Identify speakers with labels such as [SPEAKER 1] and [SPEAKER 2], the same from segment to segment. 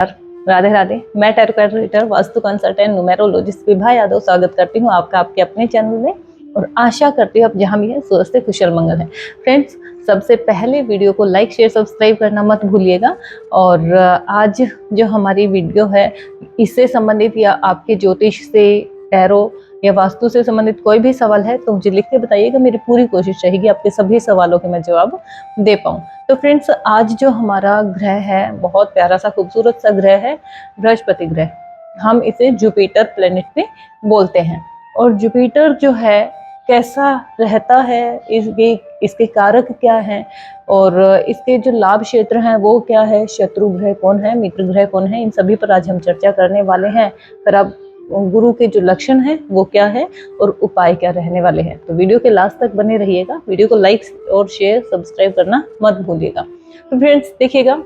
[SPEAKER 1] राधे राधे। मैं tarot card reader, vastu consultant, numerologist Vibha Yadav स्वागत करती हूँ आपका आपके अपने चैनल में और आशा करती हूँ आप जहाँ भी है स्वस्थ कुशल मंगल है। फ्रेंड्स, सबसे पहले वीडियो को लाइक शेयर सब्सक्राइब करना मत भूलिएगा। और आज जो हमारी वीडियो है इससे संबंधित या आपके ज्योतिष से, टैरो या वास्तु से संबंधित कोई भी सवाल है तो मुझे लिख के बताइएगा। मेरी पूरी कोशिश रहेगी आपके सभी सवालों के मैं जवाब दे पाऊँ। तो फ्रेंड्स, आज जो हमारा ग्रह है बहुत प्यारा सा खूबसूरत सा ग्रह है, बृहस्पति ग्रह। हम इसे जुपिटर प्लेनेट पे बोलते हैं। और जुपिटर जो है कैसा रहता है, इसके कारक क्या हैं और इसके जो लाभ क्षेत्र हैं वो क्या है, शत्रु ग्रह कौन है, मित्र ग्रह कौन है, इन सभी पर आज हम चर्चा करने वाले हैं। पर अब गुरु के जो लक्षण हैं वो क्या है और उपाय क्या रहने वाले हैं। तो वीडियो के लास्ट तक बने रहिएगा। वीडियो को लाइक और शेयर सब्सक्राइब करना मत भूलिएगा। तो फ्रेंड्स देखिएगा,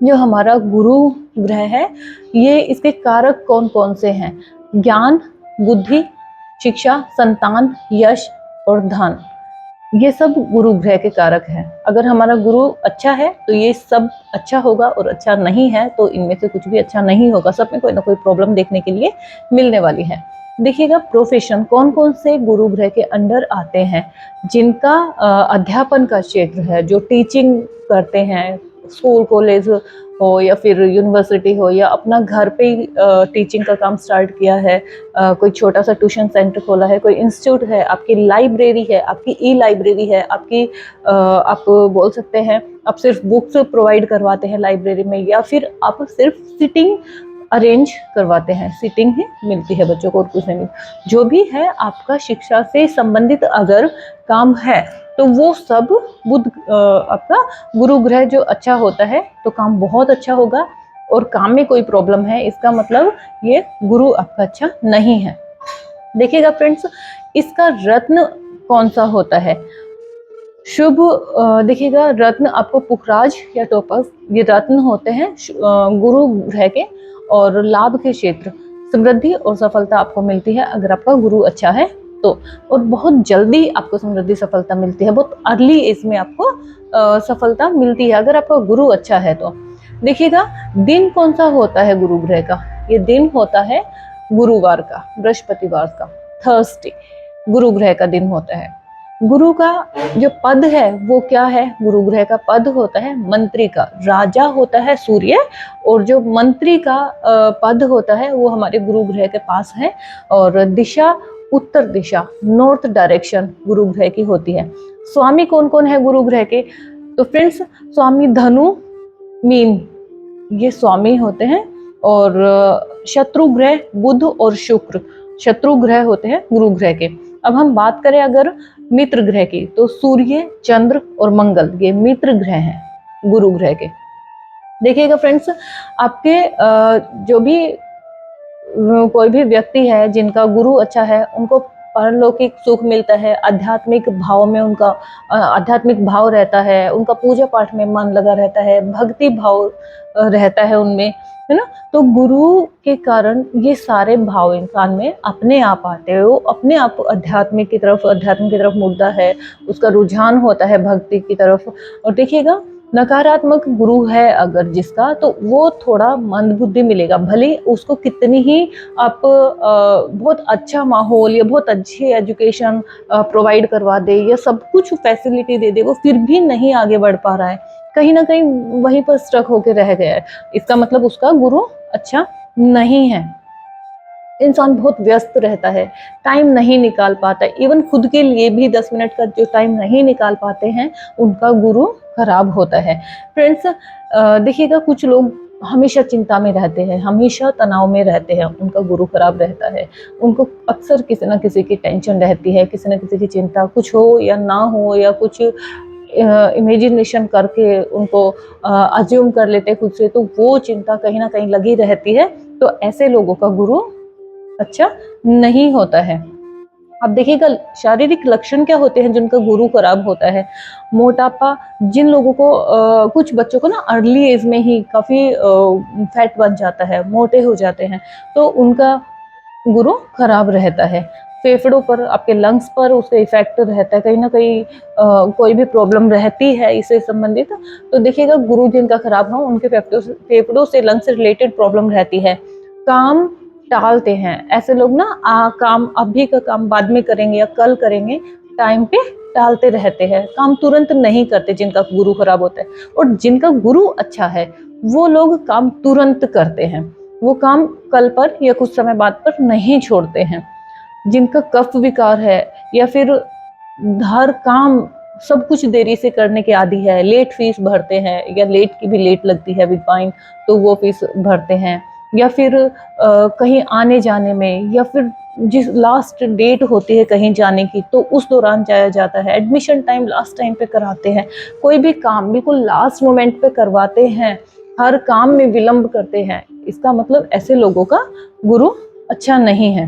[SPEAKER 1] जो हमारा गुरु ग्रह है ये इसके कारक कौन कौन से हैं। ज्ञान, बुद्धि, शिक्षा, संतान, यश और धन, ये सब गुरु ग्रह के कारक हैं। अगर हमारा गुरु अच्छा है तो ये सब अच्छा होगा और अच्छा नहीं है तो इनमें से कुछ भी अच्छा नहीं होगा। सब में कोई ना कोई प्रॉब्लम देखने के लिए मिलने वाली है। देखिएगा, प्रोफेशन कौन कौन से गुरु ग्रह के अंडर आते हैं। जिनका अध्यापन का क्षेत्र है, जो टीचिंग करते हैं, स्कूल कॉलेज हो या फिर यूनिवर्सिटी हो या अपना घर पे ही टीचिंग का काम स्टार्ट किया है, कोई छोटा सा ट्यूशन सेंटर खोला है, कोई इंस्टीट्यूट है, आपकी लाइब्रेरी है, आपकी ई लाइब्रेरी है, आपकी आप बोल सकते हैं आप सिर्फ बुक्स प्रोवाइड करवाते हैं लाइब्रेरी में, या फिर आप सिर्फ सिटिंग अरेंज करवाते हैं, सिटिंग ही मिलती है बच्चों को और कुछ नहीं। जो भी है आपका शिक्षा से संबंधित अगर काम है तो वो सब बुध आपका गुरु ग्रह जो अच्छा होता है तो काम बहुत अच्छा होगा। और काम में कोई प्रॉब्लम है इसका मतलब ये गुरु आपका अच्छा नहीं है। देखिएगा फ्रेंड्स, इसका रत्न कौन सा होता है शुभ। देखिएगा, रत्न आपको पुखराज या टोपस, ये रत्न होते हैं गुरु ग्रह के। और लाभ के क्षेत्र, समृद्धि और सफलता आपको मिलती है अगर आपका गुरु अच्छा है तो। और बहुत जल्दी आपको समृद्धि सफलता मिलती है, बहुत अर्ली एज में आपको सफलता मिलती है अगर आपका गुरु अच्छा है तो। देखिएगा, दिन कौन सा होता है गुरु ग्रह का। ये दिन होता है गुरुवार का, बृहस्पतिवार का, थर्सडे गुरु ग्रह का दिन होता है। गुरु का जो पद है वो क्या है, गुरु ग्रह का पद होता है मंत्री का। राजा होता है सूर्य और जो मंत्री का पद होता है वो हमारे गुरु ग्रह के पास है। और दिशा उत्तर दिशा, नॉर्थ डायरेक्शन गुरु ग्रह की होती है। स्वामी कौन कौन है गुरु ग्रह के, तो फ्रेंड्स स्वामी धनु, मीन, ये स्वामी होते हैं। और शत्रु ग्रह बुध और शुक्र, शत्रु ग्रह होते हैं गुरु ग्रह के। अब हम बात करें अगर मित्र ग्रह की तो सूर्य, चंद्र और मंगल, ये मित्र ग्रह हैं गुरु ग्रह के। देखिएगा फ्रेंड्स, आपके जो भी कोई भी व्यक्ति है जिनका गुरु अच्छा है उनको परलौकिक सुख मिलता है, आध्यात्मिक भाव में उनका आध्यात्मिक भाव रहता है, उनका पूजा पाठ में मन लगा रहता है, भक्ति भाव रहता है उनमें, है ना। तो गुरु के कारण ये सारे भाव इंसान में अपने आप आते हैं, वो अपने आप अध्यात्म की तरफ मुड़ता है, उसका रुझान होता है भक्ति की तरफ। और देखिएगा, नकारात्मक गुरु है अगर जिसका तो वो थोड़ा मंदबुद्धि मिलेगा, भले उसको कितनी ही आप बहुत अच्छा माहौल या बहुत अच्छी एजुकेशन प्रोवाइड करवा दे या सब कुछ फैसिलिटी दे दे, वो फिर भी नहीं आगे बढ़ पा रहा है, कहीं ना कहीं वहीं पर स्ट्रक होकर रह गया है। इसका मतलब उसका गुरु अच्छा नहीं है। इंसान बहुत व्यस्त रहता है, टाइम नहीं निकाल पाता, इवन खुद के लिए भी 10 मिनट का जो टाइम नहीं निकाल पाते हैं उनका गुरु खराब होता है। फ्रेंड्स देखिएगा, कुछ लोग हमेशा चिंता में रहते हैं, हमेशा तनाव में रहते हैं, उनका गुरु खराब रहता है। उनको अक्सर किसी ना किसी की टेंशन रहती है, किसी ना किसी की चिंता, कुछ हो या ना हो, या कुछ इमेजिनेशन करके उनको अज्यूम कर लेते खुद से, तो वो चिंता कहीं ना कहीं लगी रहती है। तो ऐसे लोगों का गुरु अच्छा नहीं होता है। अब देखिएगा, शारीरिक लक्षण क्या होते हैं जिनका गुरु खराब होता है। मोटापा, जिन लोगों को कुछ बच्चों को ना अर्ली एज में ही काफ़ी फैट बन जाता है, मोटे हो जाते हैं, तो उनका गुरु खराब रहता है। फेफड़ों पर, आपके लंग्स पर उसका इफेक्ट रहता है, कहीं ना कहीं कोई भी प्रॉब्लम रहती है इससे संबंधित, तो देखिएगा गुरु जिनका खराब हो उनके फेफड़ों से लंग्स से रिलेटेड प्रॉब्लम रहती है। काम टालते हैं ऐसे लोग ना, काम अभी का काम बाद में करेंगे या कल करेंगे, टाइम पे टालते रहते हैं, काम तुरंत नहीं करते जिनका गुरु खराब होता है। और जिनका गुरु अच्छा है वो लोग काम तुरंत करते हैं, वो काम कल पर या कुछ समय बाद पर नहीं छोड़ते हैं। जिनका कफ विकार है या फिर हर काम सब कुछ देरी से करने के आदी है, लेट फीस भरते हैं, या लेट की भी लेट लगती है विद फाइन तो वो फीस भरते हैं, या फिर कहीं आने जाने में, या फिर जिस लास्ट डेट होती है कहीं जाने की तो उस दौरान जाया जाता है, एडमिशन टाइम लास्ट टाइम पे कराते हैं, कोई भी काम बिल्कुल लास्ट मोमेंट पे करवाते हैं, हर काम में विलंब करते हैं, इसका मतलब ऐसे लोगों का गुरु अच्छा नहीं है।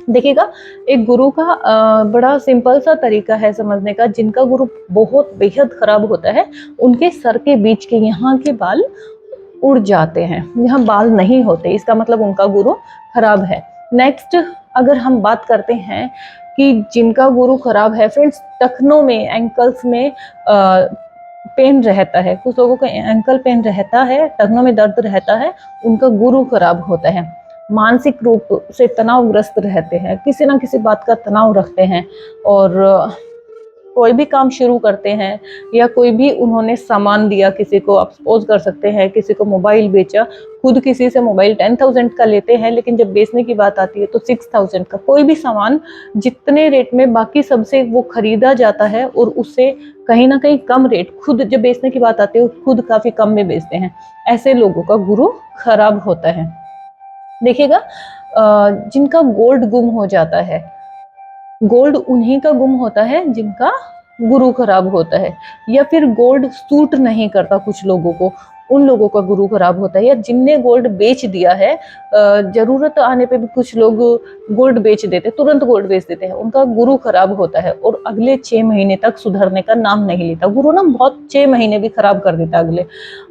[SPEAKER 1] देखिएगा एक गुरु का बड़ा सिंपल सा तरीका है समझने का। जिनका गुरु बहुत बेहद खराब होता है उनके सर के बीच के यहाँ के बाल उड़ जाते हैं, यहाँ बाल नहीं होते, इसका मतलब उनका गुरु खराब है। नेक्स्ट अगर हम बात करते हैं कि जिनका गुरु खराब है, फ्रेंड्स टखनों में, एंकल्स में पेन रहता है, कुछ लोगों का एंकल पेन रहता है, टखनों में दर्द रहता है, उनका गुरु खराब होता है। मानसिक रूप से तनावग्रस्त रहते हैं, किसी ना किसी बात का तनाव रखते हैं, और कोई भी काम शुरू करते हैं या कोई भी उन्होंने सामान दिया किसी को, आप सपोज कर सकते हैं किसी को मोबाइल बेचा, खुद किसी से मोबाइल 10,000 का लेते हैं, लेकिन जब बेचने की बात आती है तो 6,000 का, कोई भी सामान जितने रेट में बाकी सबसे वो खरीदा जाता है और उससे कहीं ना कहीं कम रेट, खुद जब बेचने की बात आती है खुद काफी कम में बेचते हैं, ऐसे लोगों का गुरु खराब होता है। देखिएगा जिनका गोल्ड गुम हो जाता है, गोल्ड उन्हीं का गुम होता है जिनका गुरु खराब होता है, या फिर गोल्ड सूट नहीं करता कुछ लोगों को, उन लोगों का गुरु खराब होता है। या जिनने गोल्ड बेच दिया है, जरूरत आने पे भी कुछ लोग गोल्ड बेच देते, तुरंत गोल्ड बेच देते हैं, उनका गुरु खराब होता है और अगले 6 महीने तक सुधरने का नाम नहीं लेता। गुरु ना बहुत 6 महीने भी खराब कर देता अगले।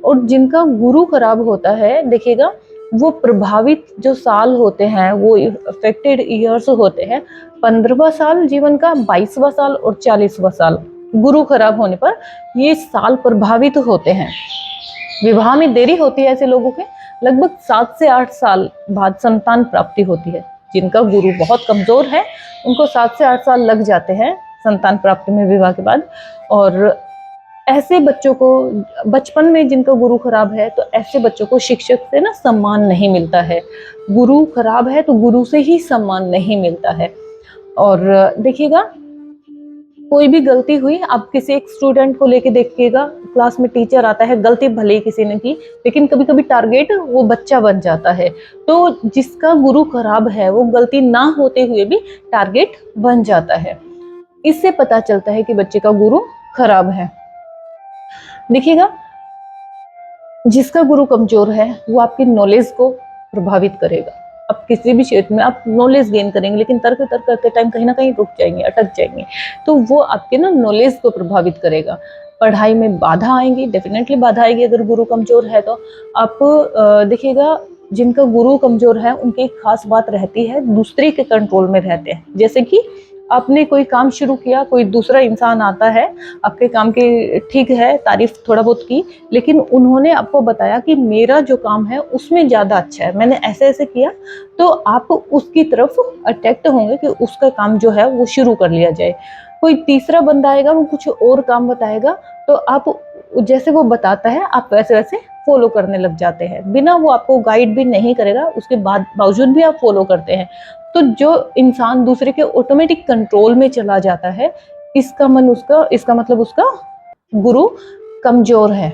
[SPEAKER 1] और जिनका गुरु खराब होता है, देखिएगा वो प्रभावित जो साल होते हैं, वो अफेक्टेड ईयर्स होते हैं, 15वां साल जीवन का, 22वां साल और 40वां साल, गुरु खराब होने पर ये साल प्रभावित होते हैं। विवाह में देरी होती है ऐसे लोगों के, लगभग 7 से 8 साल बाद संतान प्राप्ति होती है। जिनका गुरु बहुत कमजोर है उनको 7 से 8 साल लग जाते हैं संतान प्राप्ति में विवाह के बाद। और ऐसे बच्चों को बचपन में जिनका गुरु खराब है, तो ऐसे बच्चों को शिक्षक से ना सम्मान नहीं मिलता है। गुरु खराब है तो गुरु से ही सम्मान नहीं मिलता है। और देखिएगा कोई भी गलती हुई, आप किसी एक स्टूडेंट को लेके देखिएगा, क्लास में टीचर आता है, गलती भले ही किसी ने की, लेकिन कभी कभी टारगेट वो बच्चा बन जाता है। तो जिसका गुरु खराब है वो गलती ना होते हुए भी टारगेट बन जाता है। इससे पता चलता है कि बच्चे का गुरु खराब है। देखिएगा जिसका गुरु कमजोर है वो आपकी नॉलेज को प्रभावित करेगा। आप किसी भी क्षेत्र में आप नॉलेज गेन करेंगे, लेकिन तर्क करते टाइम कहीं ना कहीं रुक जाएंगे, अटक जाएंगे, तो वो आपके ना नॉलेज को प्रभावित करेगा। पढ़ाई में बाधा आएंगी, डेफिनेटली बाधा आएगी अगर गुरु कमजोर है तो। आप देखिएगा जिनका गुरु कमजोर है उनकी एक खास बात रहती है, दूसरे के कंट्रोल में रहते हैं। जैसे कि आपने कोई काम शुरू किया, कोई दूसरा इंसान आता है, आपके काम की ठीक है तारीफ थोड़ा बहुत की, लेकिन उन्होंने आपको बताया कि मेरा जो काम है उसमें ज़्यादा अच्छा है, मैंने ऐसे ऐसे किया, तो आप उसकी तरफ अट्रैक्ट होंगे कि उसका काम जो है वो शुरू कर लिया जाए। कोई तीसरा बंदा आएगा, वो कुछ और काम बताएगा, तो आप जैसे वो बताता है आप वैसे वैसे फॉलो करने लग जाते हैं, बिना वो आपको गाइड भी नहीं करेगा, उसके बावजूद भी आप फॉलो करते हैं। तो जो इंसान दूसरे के ऑटोमेटिक कंट्रोल में चला जाता है, इसका मतलब उसका गुरु कमजोर है।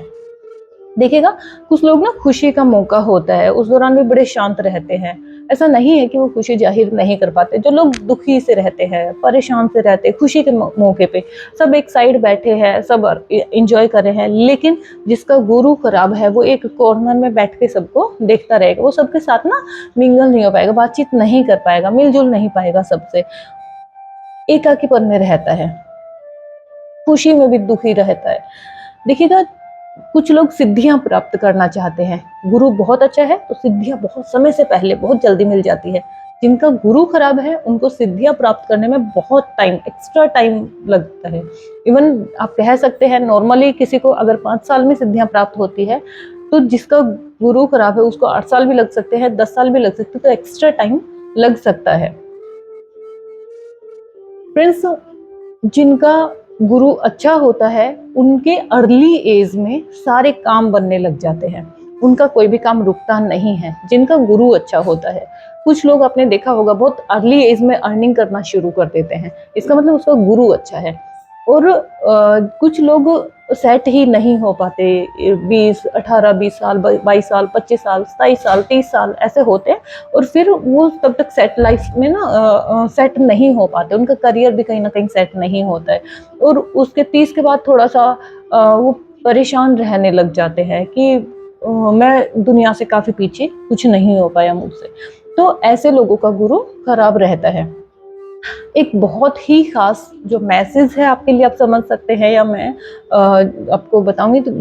[SPEAKER 1] देखिएगा कुछ लोग ना खुशी का मौका होता है उस दौरान भी बड़े शांत रहते हैं, ऐसा नहीं है कि वो खुशी जाहिर नहीं कर पाते। जो लोग दुखी से रहते हैं, परेशान से रहते हैं, खुशी के मौके पे सब एक साइड बैठे हैं, सब एंजॉय कर रहे हैं, लेकिन जिसका गुरु खराब है वो एक कॉर्नर में बैठ के सबको देखता रहेगा, वो सबके साथ ना मिंगल नहीं हो पाएगा, बातचीत नहीं कर पाएगा, मिलजुल नहीं पाएगा सबसे, एकाकीपन में रहता है, खुशी में भी दुखी रहता है। देखिएगा कुछ लोग सिद्धियां प्राप्त करना चाहते हैं, गुरु बहुत अच्छा है तो सिद्धियां बहुत समय से पहले बहुत जल्दी मिल जाती है, जिनका गुरु खराब है उनको सिद्धियां प्राप्त करने में बहुत टाइम, एक्स्ट्रा टाइम लगता है। इवन आप कह सकते हैं नॉर्मली किसी को अगर 5 साल में सिद्धियां प्राप्त होती है, तो जिसका गुरु खराब है उसको 8 साल भी लग सकते हैं, 10 साल भी लग सकते हैं, तो एक्स्ट्रा टाइम लग सकता है। फ्रेंड्स, जिनका गुरु अच्छा होता है उनके अर्ली एज में सारे काम बनने लग जाते हैं, उनका कोई भी काम रुकता नहीं है जिनका गुरु अच्छा होता है। कुछ लोग आपने देखा होगा बहुत अर्ली एज में अर्निंग करना शुरू कर देते हैं, इसका मतलब उसका गुरु अच्छा है। और कुछ लोग सेट ही नहीं हो पाते, 20 साल 22 साल 25 साल 27 साल 30 साल ऐसे होते हैं, और फिर वो तब तक सेट लाइफ में ना सेट नहीं हो पाते, उनका करियर भी कहीं ना कहीं सेट नहीं होता है, और उसके 30 के बाद थोड़ा सा वो परेशान रहने लग जाते हैं कि मैं दुनिया से काफ़ी पीछे, कुछ नहीं हो पाया मुझसे। तो ऐसे लोगों का गुरु खराब रहता है। एक बहुत ही खास जो मैसेज है आपके लिए, आप समझ सकते हैं या मैं आपको बताऊंगी। तो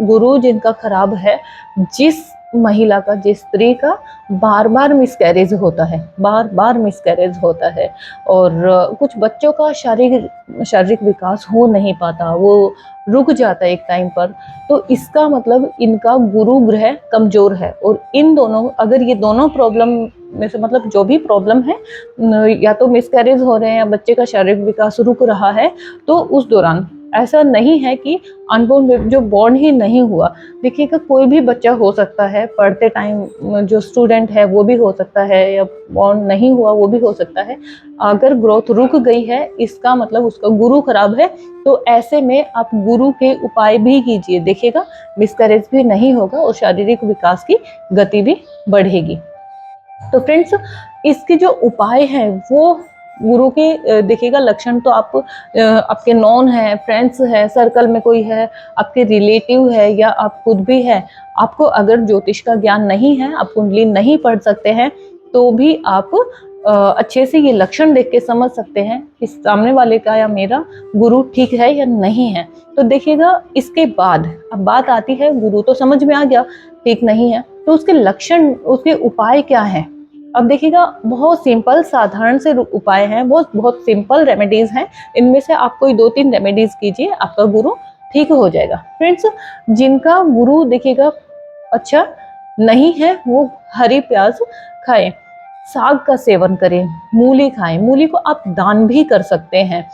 [SPEAKER 1] गुरु जिनका खराब है, जिस महिला का, जिस स्त्री का बार बार मिसकैरेज होता है, बार बार मिसकैरेज होता है, और कुछ बच्चों का शारीरिक विकास हो नहीं पाता, वो रुक जाता है एक टाइम पर, तो इसका मतलब इनका गुरु ग्रह कमजोर है। और इन दोनों, अगर ये दोनों प्रॉब्लम में से मतलब जो भी प्रॉब्लम है, या तो मिसकैरेज हो रहे हैं या बच्चे का शारीरिक विकास रुक रहा है, तो उस दौरान ऐसा नहीं है कि अनबोर्न जो बॉर्न ही नहीं हुआ। देखिएगा कोई भी बच्चा हो सकता है, पढ़ते टाइम जो स्टूडेंट है वो भी हो सकता है, या बॉर्न नहीं हुआ वो भी हो सकता है। अगर ग्रोथ रुक गई है इसका मतलब उसका गुरु खराब है। तो ऐसे में आप गुरु के उपाय भी कीजिए, देखिएगा मिसकैरेज भी नहीं होगा और शारीरिक विकास की गति भी बढ़ेगी। तो फ्रेंड्स, इसके जो उपाय हैं वो गुरु के देखिएगा लक्षण तो आप आपके नॉन है, फ्रेंड्स है, सर्कल में कोई है, आपके रिलेटिव है, या आप खुद भी है। आपको अगर ज्योतिष का ज्ञान नहीं है, आप कुंडली नहीं पढ़ सकते हैं, तो भी आप अच्छे से ये लक्षण देख के समझ सकते हैं कि सामने वाले का या मेरा गुरु ठीक है या नहीं है। तो देखिएगा इसके बाद अब बात आती है, गुरु तो समझ में आ गया ठीक नहीं है, तो उसके लक्षण, उसके उपाय क्या है। अब देखिएगा बहुत सिंपल साधारण से उपाय हैं, बहुत सिंपल रेमेडीज हैं। इनमें से आप कोई 2-3 रेमेडीज कीजिए, आपका गुरु ठीक हो जाएगा। फ्रेंड्स, जिनका गुरु देखिएगा अच्छा नहीं है वो हरी प्याज खाएं, साग का सेवन करें, मूली खाएं। मूली को आप दान भी कर सकते हैं,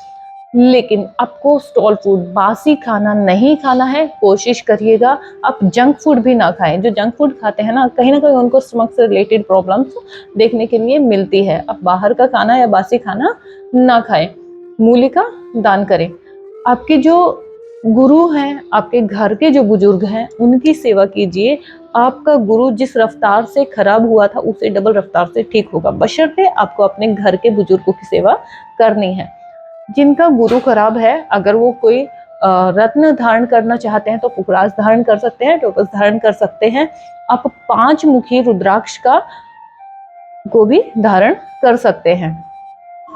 [SPEAKER 1] लेकिन आपको स्टॉल फूड, बासी खाना नहीं खाना है। कोशिश करिएगा आप जंक फूड भी ना खाएं। जो जंक फूड खाते हैं ना कहीं उनको स्टमक से रिलेटेड प्रॉब्लम्स देखने के लिए मिलती है। आप बाहर का खाना या बासी खाना ना खाएं, मूली का दान करें। आपके जो गुरु हैं, आपके घर के जो बुजुर्ग हैं, उनकी सेवा कीजिए। आपका गुरु जिस रफ्तार से खराब हुआ था उससे डबल रफ्तार से ठीक होगा, बशर्ते आपको अपने घर के बुजुर्गों की सेवा करनी है। जिनका गुरु खराब है, अगर वो कोई रत्न धारण करना चाहते हैं तो पुखराज धारण कर सकते हैं, टोपस धारण कर सकते हैं। आप 5 मुखी रुद्राक्ष का को भी धारण कर सकते हैं।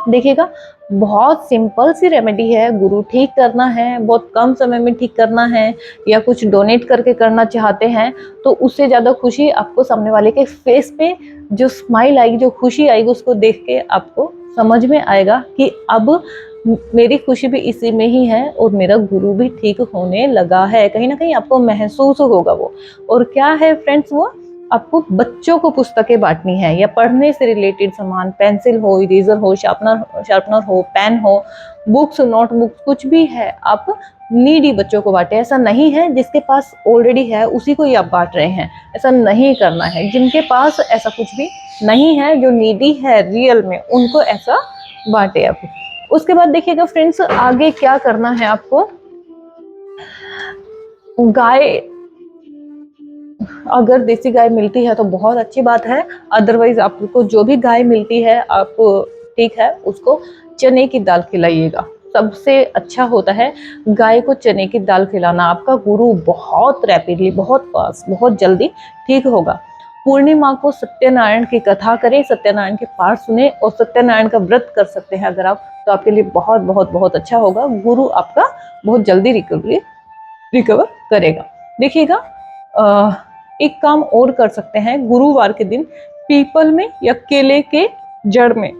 [SPEAKER 1] देखिएगा बहुत सिंपल सी रेमेडी है, गुरु ठीक करना है, बहुत कम समय में ठीक करना है, या कुछ डोनेट करके करना चाहते हैं, तो उससे ज़्यादा खुशी आपको सामने वाले के फेस पे जो स्माइल आएगी, जो खुशी आएगी, उसको देख के आपको समझ में आएगा कि अब मेरी खुशी भी इसी में ही है और मेरा गुरु भी ठीक होने लगा है। कहीं ना कहीं आपको महसूस होगा वो। और क्या है फ्रेंड्स, वो आपको बच्चों को पुस्तकें बांटनी है, या पढ़ने से रिलेटेड सामान, पेंसिल हो, इरेजर हो, शार्पनर हो, पेन हो, बुक्स, नोटबुक्स, कुछ भी है, आप नीडी बच्चों को बांटे। ऐसा नहीं है जिसके पास ऑलरेडी है उसी को ही आप बांट रहे हैं, ऐसा नहीं करना है। जिनके पास ऐसा कुछ भी नहीं है, जो नीडी है रियल में, उनको ऐसा बांटे आप। उसके बाद देखिएगा फ्रेंड्स, आगे क्या करना है आपको। गाय, अगर देसी गाय मिलती है तो बहुत अच्छी बात है, अदरवाइज आपको जो भी गाय मिलती है आप ठीक है उसको चने की दाल खिलाइएगा, सबसे अच्छा होता है गाय को चने की दाल खिलाना। आपका गुरु बहुत रैपिडली, बहुत फास्ट, बहुत जल्दी ठीक होगा। पूर्णिमा को सत्यनारायण की कथा करें, सत्यनारायण के पाठ सुने, और सत्यनारायण का व्रत कर सकते हैं अगर आप, तो आपके लिए बहुत बहुत बहुत अच्छा होगा। गुरु आपका बहुत जल्दी रिकवर करेगा। देखिएगा एक काम और कर सकते हैं, गुरुवार के दिन पीपल में या केले के जड़ में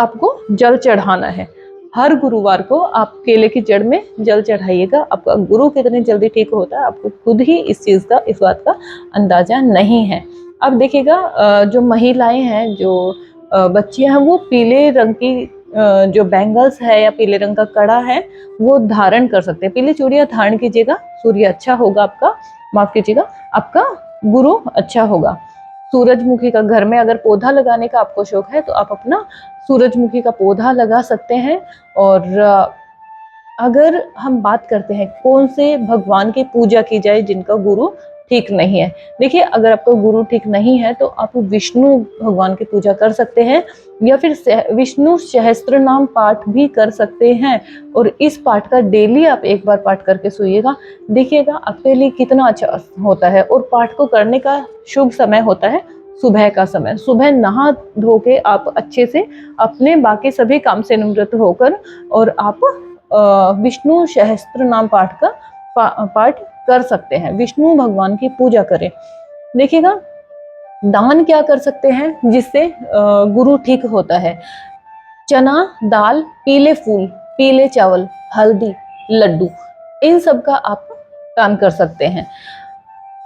[SPEAKER 1] आपको जल चढ़ाना है। हर गुरुवार को आप केले की जड़ में जल चढ़ाइएगा। आपका गुरु कितनी जल्दी ठीक होता है आपको खुद ही इस बात का अंदाजा नहीं है। अब देखिएगा जो महिलाएं हैं, जो बच्चियां हैं, वो पीले रंग की जो बैंगल्स है या पीले रंग का कड़ा है वो धारण कर सकते हैं। पीली चूड़ियां धारण कीजिएगा, सूर्य अच्छा होगा आपका, माफ कीजिएगा, आपका गुरु अच्छा होगा। सूरजमुखी का, घर में अगर पौधा लगाने का आपको शौक है तो आप अपना सूरजमुखी का पौधा लगा सकते हैं। और अगर हम बात करते हैं कौन से भगवान की पूजा की जाए जिनका गुरु ठीक नहीं है, देखिए अगर आपका गुरु ठीक नहीं है तो आप विष्णु भगवान की पूजा कर सकते हैं या फिर विष्णु सहस्त्र नाम पाठ भी कर सकते हैं। और इस पाठ का डेली आप एक बार पाठ करके सोइएगा, देखिएगा आपके लिए कितना अच्छा होता है। और पाठ को करने का शुभ समय होता है सुबह का समय। सुबह नहा धो के आप अच्छे से अपने बाकी सभी काम से निवृत्त होकर और आप विष्णु सहस्त्र नाम पाठ का पाठ कर सकते हैं, विष्णु भगवान की पूजा करें। देखिएगा दान क्या कर सकते हैं जिससे गुरु ठीक होता है। चना दाल, पीले फूल, पीले चावल, हल्दी, लड्डू, इन सब का आप दान कर सकते हैं।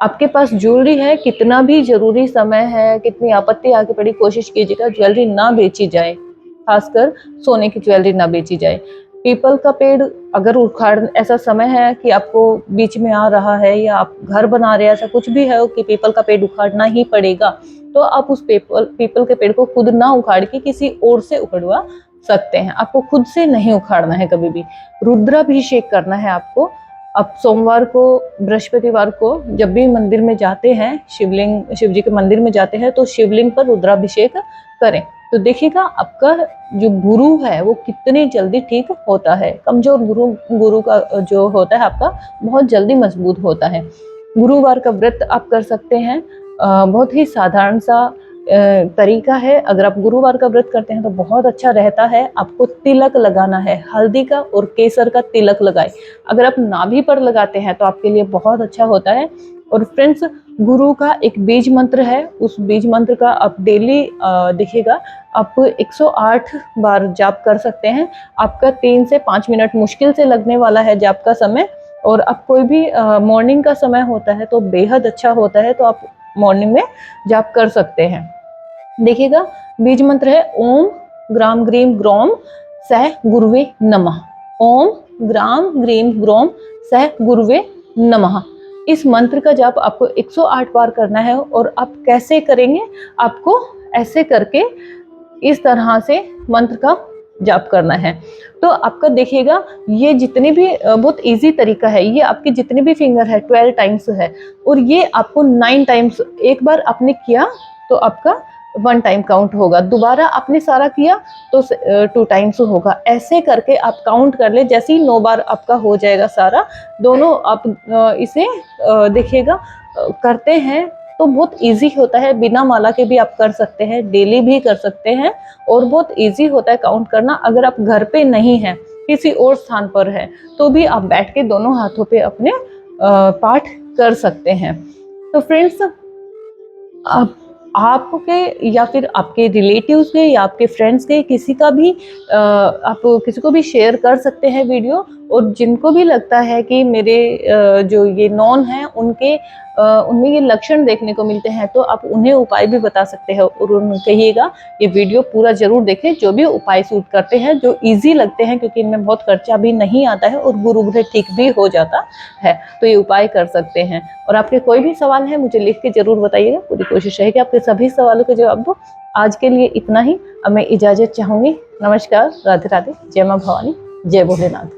[SPEAKER 1] आपके पास ज्वेलरी है, कितना भी जरूरी समय है, कितनी आपत्ति आके पड़ी, कोशिश कीजिएगा ज्वेलरी ना बेची जाए, खासकर सोने की ज्वेलरी ना बेची जाए। पीपल का पेड़ अगर उखाड़, ऐसा समय है कि आपको बीच में आ रहा है या आप घर बना रहे हैं, ऐसा कुछ भी है कि पीपल का पेड़ उखाड़ना ही पड़ेगा, तो आप उस पीपल के पेड़ को खुद ना उखाड़ के किसी और से उखड़वा सकते हैं। आपको खुद से नहीं उखाड़ना है कभी भी। रुद्राभिषेक करना है आपको। आप सोमवार को, बृहस्पतिवार को जब भी मंदिर में जाते हैं, शिव जी के मंदिर में जाते हैं, तो शिवलिंग पर रुद्राभिषेक करें। तो देखिएगा आपका जो गुरु है वो कितनी जल्दी ठीक होता है। कमजोर गुरु का जो होता है आपका बहुत जल्दी मजबूत होता है। गुरुवार का व्रत आप कर सकते हैं। बहुत ही साधारण सा तरीका है। अगर आप गुरुवार का व्रत करते हैं तो बहुत अच्छा रहता है। आपको तिलक लगाना है, हल्दी का और केसर का तिलक लगाए। अगर आप नाभि पर लगाते हैं तो आपके लिए बहुत अच्छा होता है। और फ्रेंड्स, गुरु का एक बीज मंत्र है, उस बीज मंत्र का आप डेली देखिएगा आप 108 बार जाप कर सकते हैं। आपका 3 से 5 मिनट मुश्किल से लगने वाला है जाप का समय। और आप कोई भी मॉर्निंग का समय होता है तो बेहद अच्छा होता है, तो आप मॉर्निंग में जाप कर सकते हैं। देखिएगा बीज मंत्र है ओम ग्राम ग्रीम ग्रोम सह गुरुवे नमः। ओम ग्राम ग्रीम ग्रोम सह गुरुवे नमः। इस मंत्र का जाप आपको 108 बार करना है। और आप कैसे करेंगे, आपको ऐसे करके इस तरह से मंत्र का जाप करना है। तो आपका देखिएगा ये जितने भी बहुत इजी तरीका है, ये आपके जितने भी फिंगर है 12 टाइम्स है। और ये आपको 9 टाइम्स, एक बार आपने किया तो आपका 1 टाइम काउंट होगा, दोबारा आपने सारा किया तो 2 टाइम्स होगा। ऐसे करके आप काउंट कर ले, जैसे ही 9 बार आपका हो जाएगा सारा, दोनों आप इसे देखिएगा करते हैं तो बहुत इजी होता है। बिना माला के भी आप कर सकते हैं, डेली भी कर सकते हैं और बहुत इजी होता है काउंट करना। अगर आप घर पे नहीं है, किसी और स्थान पर है, तो भी आप बैठ के दोनों हाथों पे अपने पाठ कर सकते हैं। तो फ्रेंड्स, आपके या फिर आपके रिलेटिव्स के या आपके फ्रेंड्स के किसी का भी आप किसी को भी शेयर कर सकते हैं वीडियो। और जिनको भी लगता है कि मेरे जो ये नॉन हैं उनमें ये लक्षण देखने को मिलते हैं, तो आप उन्हें उपाय भी बता सकते हैं। और उन्हें कहिएगा ये वीडियो पूरा जरूर देखें, जो भी उपाय सूट करते हैं, जो इजी लगते हैं, क्योंकि इनमें बहुत खर्चा भी नहीं आता है और गुरु ग्रह ठीक भी हो जाता है। तो ये उपाय कर सकते हैं। और आपके कोई भी सवाल है मुझे लिख के जरूर बताइएगा, पूरी कोशिश रहेगी आपके सभी सवालों के जवाब दो। आज के लिए इतना ही, अब मैं इजाजत चाहूंगी। नमस्कार, राधे राधे, जय मां भवानी, जय भोलेनाथ।